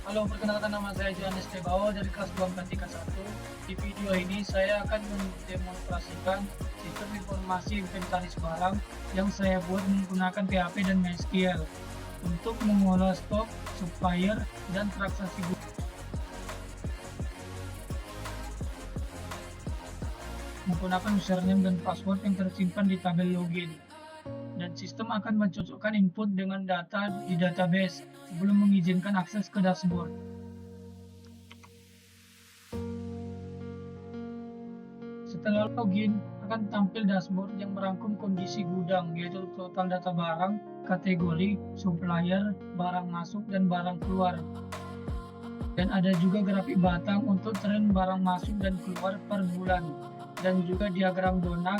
Halo, perkenalkan nama saya Johannes Tebao dari kelas 2 Pratika 1. Di video ini saya akan mendemonstrasikan sistem informasi inventaris barang yang saya buat menggunakan PHP dan MySQL untuk mengolah stok, supplier, dan transaksi menggunakan username dan password yang tersimpan di tabel login. Dan sistem akan mencocokkan input dengan data di database sebelum mengizinkan akses ke dashboard. Setelah login, akan tampil dashboard yang merangkum kondisi gudang, yaitu total data barang, kategori, supplier, barang masuk, dan barang keluar. Dan ada juga grafik batang untuk tren barang masuk dan keluar per bulan, dan juga diagram donat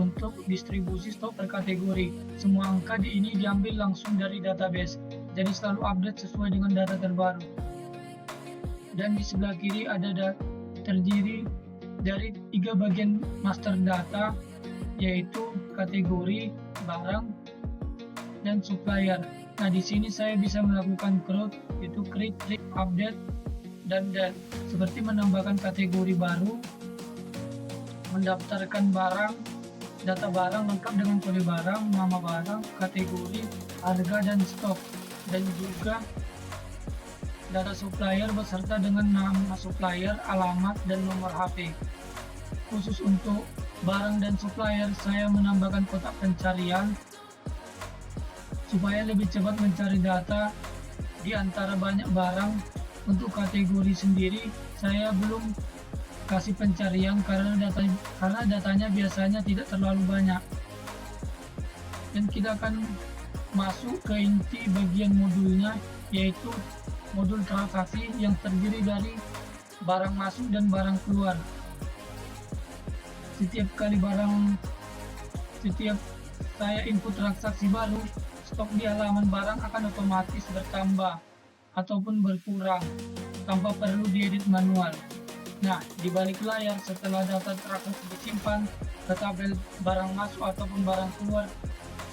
untuk distribusi stok per kategori. Semua angka di ini diambil langsung dari database, jadi selalu update sesuai dengan data terbaru. Dan di sebelah kiri ada terdiri dari 3 bagian master data, yaitu kategori, barang, dan supplier. Nah, di sini saya bisa melakukan yaitu create, update, dan seperti menambahkan kategori baru, mendaftarkan barang, data barang lengkap dengan kode barang, nama barang, kategori, harga, dan stok, dan juga data supplier beserta dengan nama supplier, alamat, dan nomor HP. Khusus untuk barang dan supplier, saya menambahkan kotak pencarian supaya lebih cepat mencari data di antara banyak barang. Untuk kategori sendiri, saya belum kasih pencarian karena datanya biasanya tidak terlalu banyak. Dan kita akan masuk ke inti bagian modulnya, yaitu modul transaksi yang terdiri dari barang masuk dan barang keluar. Setiap saya input transaksi baru, stok di halaman barang akan otomatis bertambah ataupun berkurang tanpa perlu diedit manual. Nah, di balik layar setelah data transaksi disimpan ke tabel barang masuk ataupun barang keluar,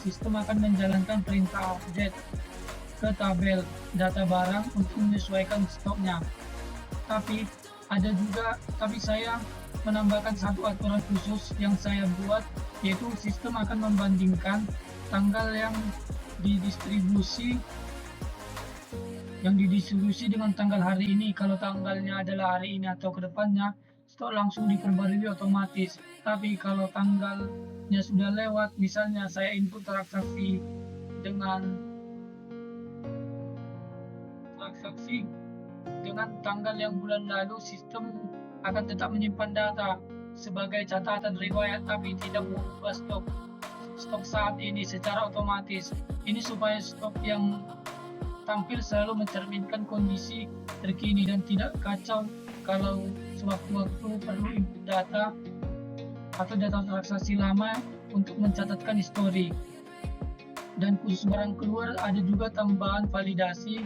sistem akan menjalankan perintah update ke tabel data barang untuk menyesuaikan stoknya. Tapi saya menambahkan satu aturan khusus yang saya buat, yaitu sistem akan membandingkan tanggal yang didistribusi dengan tanggal hari ini. Kalau tanggalnya adalah hari ini atau kedepannya, stok langsung diperbarui otomatis. Tapi kalau tanggalnya sudah lewat, misalnya saya input transaksi dengan tanggal yang bulan lalu, sistem akan tetap menyimpan data sebagai catatan riwayat tapi tidak mengubah stok saat ini secara otomatis. Ini supaya stok yang tampil selalu mencerminkan kondisi terkini dan tidak kacau kalau sewaktu-waktu perlu input data atau data transaksi lama untuk mencatatkan histori. Dan khusus barang keluar, ada juga tambahan validasi.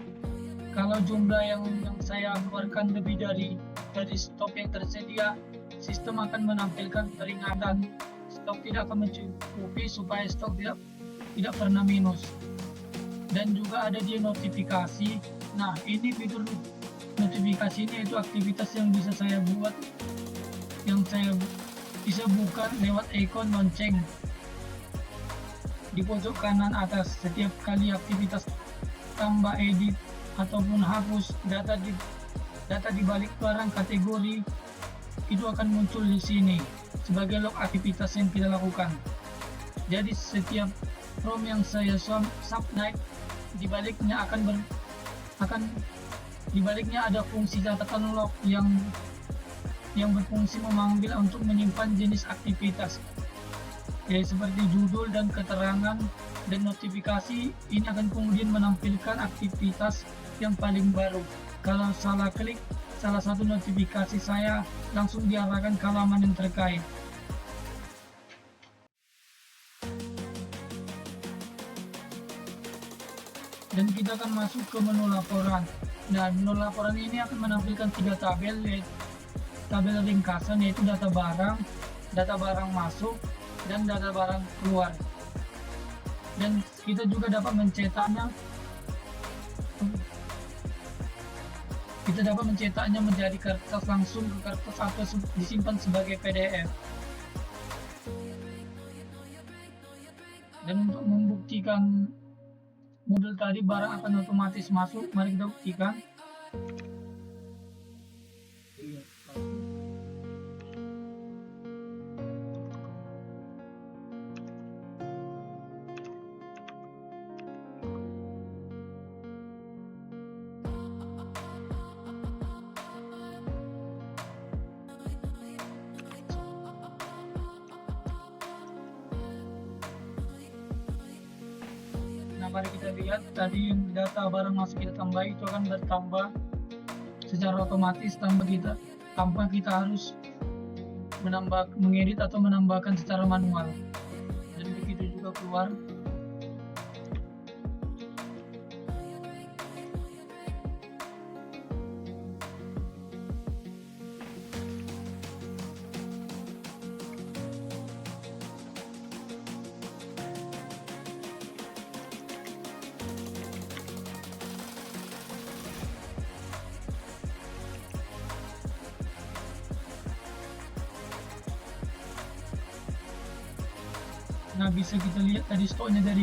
Kalau jumlah yang saya keluarkan lebih dari stok yang tersedia, sistem akan menampilkan peringatan stok tidak akan mencukupi supaya stok tidak pernah minus. Dan juga ada di notifikasi. Nah, ini fitur notifikasi ini itu aktivitas yang bisa saya buat, yang saya bisa buka lewat ikon lonceng di pojok kanan atas. Setiap kali aktivitas tambah, edit, ataupun hapus data di balik barang kategori, itu akan muncul di sini sebagai log aktivitas yang kita lakukan. Jadi setiap from yang saya submit, di baliknya ada fungsi catatan log yang berfungsi memanggil untuk menyimpan jenis aktivitas, yaitu seperti judul dan keterangan. Dan notifikasi ini akan kemudian menampilkan aktivitas yang paling baru. Kalau salah klik salah satu notifikasi, saya langsung diarahkan ke halaman yang terkait. Dan kita akan masuk ke menu laporan. Nah, menu laporan ini akan menampilkan 3 tabel, yaitu tabel ringkasan, yaitu data barang masuk, dan data barang keluar. Dan kita juga dapat mencetaknya kita dapat mencetaknya menjadi kertas langsung ke kertas atau disimpan sebagai PDF. Dan untuk membuktikan model tadi barang akan otomatis masuk, mari kita buktikan. Nah, mari kita lihat tadi yang data barang masuk kita tambah itu akan bertambah secara otomatis tanpa kita harus mengedit atau menambahkan secara manual. Dan begitu juga keluar. Nah, bisa kita lihat tadi stoknya dari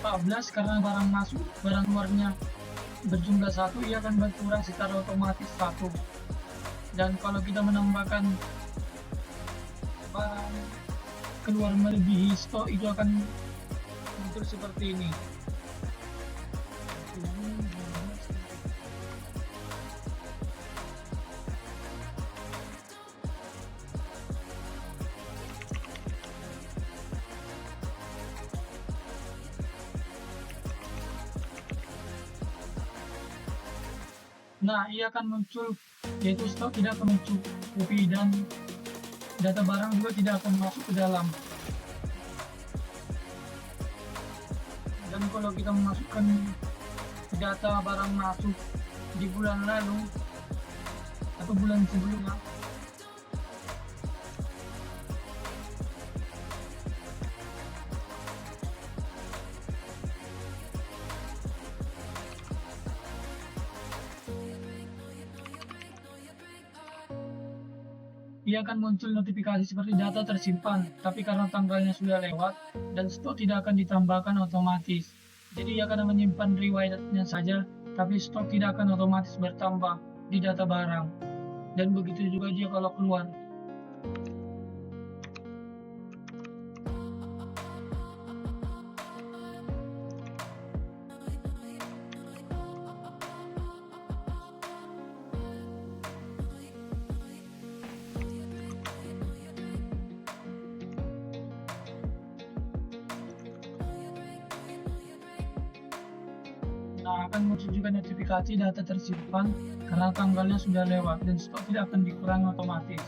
14 karena barang masuk, barang keluarnya berjumlah 1, ia akan berkurang secara otomatis 1. Dan kalau kita menambahkan barang keluar melebihi stok, itu akan muncul seperti ini. Nah, ia akan muncul, yaitu stok tidak akan mencukupi dan data barang juga tidak akan masuk ke dalam. Dan kalau kita memasukkan data barang masuk di bulan lalu atau bulan sebelumnya, ia akan muncul notifikasi seperti data tersimpan, tapi karena tanggalnya sudah lewat dan stok tidak akan ditambahkan otomatis. Jadi ia akan menyimpan riwayatnya saja, tapi stok tidak akan otomatis bertambah di data barang. Dan begitu juga dia kalau keluar. Nah, akan muncul juga notifikasi data tersimpan karena tanggalnya sudah lewat dan stok tidak akan dikurangi otomatis.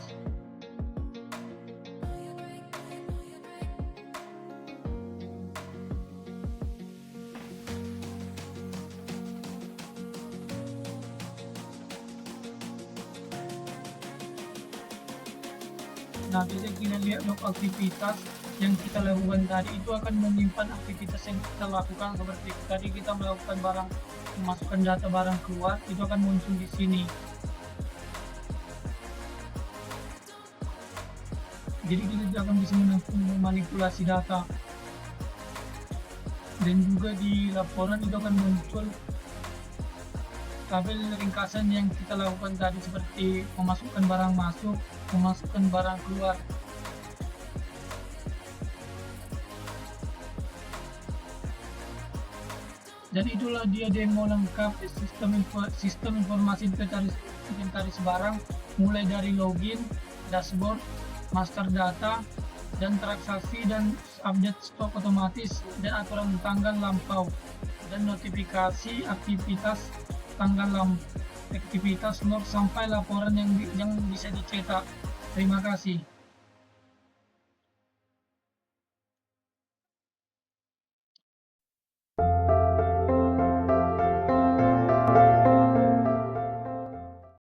Nah, bisa kita lihat log aktivitas yang kita lakukan tadi, itu akan menyimpan aktivitas yang kita lakukan. Seperti tadi kita melakukan barang, memasukkan data barang keluar, itu akan muncul di sini. Jadi kita juga akan bisa memanipulasi data. Dan juga di laporan itu akan muncul tabel ringkasan yang kita lakukan tadi, seperti memasukkan barang masuk, memasukkan barang keluar. Dan itulah dia demo lengkap sistem informasi inventaris barang, mulai dari login, dashboard, master data, dan transaksi dan update stok otomatis, dan aturan tanggal lampau, dan notifikasi aktivitas tanggal aktivitas log sampai laporan yang bisa dicetak. Terima kasih.